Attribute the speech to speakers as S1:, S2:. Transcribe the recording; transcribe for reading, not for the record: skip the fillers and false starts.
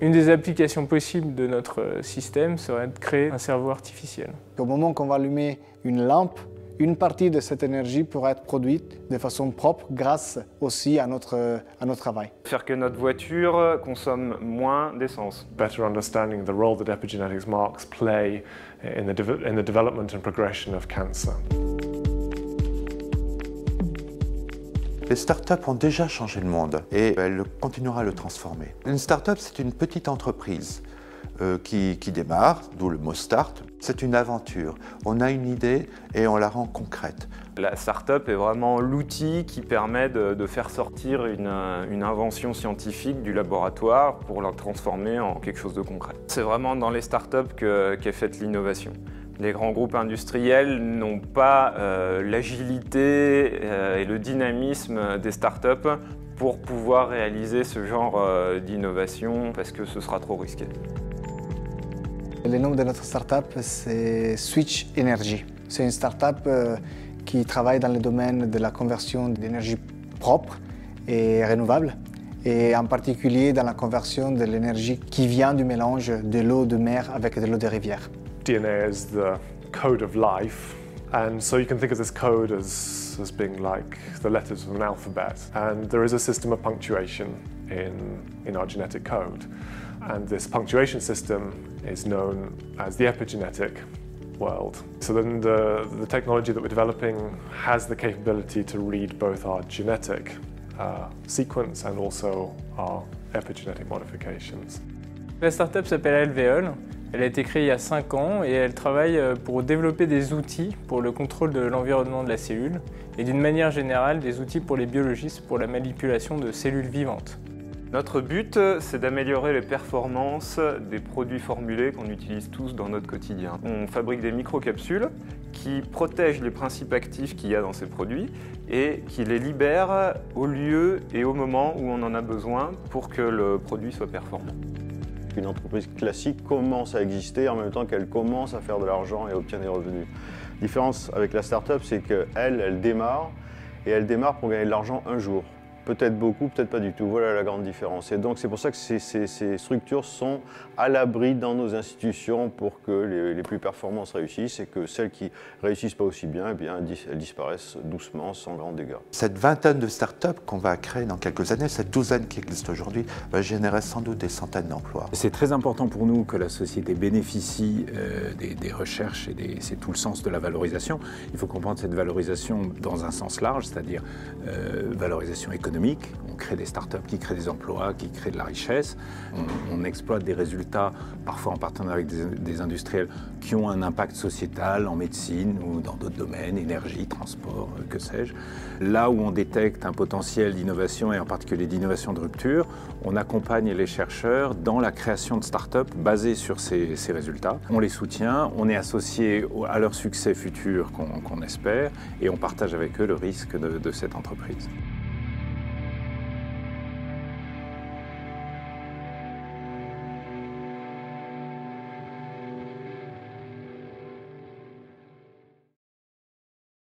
S1: Une des applications possibles de notre système serait de créer un cerveau artificiel.
S2: Au moment qu'on va allumer une lampe, une partie de cette énergie pourra être produite de façon propre grâce aussi à notre travail.
S3: Faire que notre voiture consomme moins d'essence.
S4: Better understanding the role that epigenetics marks play in the development and progression of cancer.
S5: Les startups ont déjà changé le monde et elles continueront à le transformer. Une startup, c'est une petite entreprise qui démarre, d'où le mot start. C'est une aventure. On a une idée et on la rend concrète.
S3: La start-up est vraiment l'outil qui permet de faire sortir une invention scientifique du laboratoire pour la transformer en quelque chose de concret. C'est vraiment dans les start-up qu'est faite l'innovation. Les grands groupes industriels n'ont pas l'agilité et le dynamisme des start-up pour pouvoir réaliser ce genre d'innovation parce que ce sera trop risqué.
S2: Le nom de notre start-up, c'est Switch Energy. C'est une start-up qui travaille dans le domaine de la conversion d'énergie propre et renouvelable, et en particulier dans la conversion de l'énergie qui vient du mélange de l'eau de mer avec de l'eau de rivière.
S4: DNA is the code of life, and so you can think of this code as being like the letters of an alphabet, and there is a system of punctuation in our genetic code, and this punctuation system is known as the epigenetic world. So then the technology that we're developing has the capability to read both our genetic sequence and also our epigenetic modifications.
S1: La startup s'appelle Alvéole. Elle a été créée il y a 5 ans et elle travaille pour développer des outils pour le contrôle de l'environnement de la cellule et d'une manière générale des outils pour les biologistes pour la manipulation de cellules vivantes.
S3: Notre but, c'est d'améliorer les performances des produits formulés qu'on utilise tous dans notre quotidien. On fabrique des microcapsules qui protègent les principes actifs qu'il y a dans ces produits et qui les libèrent au lieu et au moment où on en a besoin pour que le produit soit performant.
S6: Une entreprise classique commence à exister en même temps qu'elle commence à faire de l'argent et obtient des revenus. La différence avec la start-up, c'est qu'elle démarre et elle démarre pour gagner de l'argent un jour. Peut-être beaucoup, peut-être pas du tout. Voilà la grande différence. Et donc c'est pour ça que ces structures sont à l'abri dans nos institutions pour que les plus performances réussissent et que celles qui réussissent pas aussi bien, eh bien elles disparaissent doucement, sans grand dégât.
S5: Cette vingtaine de startups qu'on va créer dans quelques années, cette douzaine qui existe aujourd'hui, va générer sans doute des centaines d'emplois.
S7: C'est très important pour nous que la société bénéficie des recherches et c'est tout le sens de la valorisation. Il faut comprendre cette valorisation dans un sens large, c'est-à-dire valorisation économique. On crée des startups qui créent des emplois, qui créent de la richesse. On exploite des résultats, parfois en partenariat avec des industriels, qui ont un impact sociétal en médecine ou dans d'autres domaines, énergie, transport, que sais-je. Là où on détecte un potentiel d'innovation et en particulier d'innovation de rupture, on accompagne les chercheurs dans la création de startups basées sur ces résultats. On les soutient, on est associé à leur succès futur qu'on espère et on partage avec eux le risque de cette entreprise.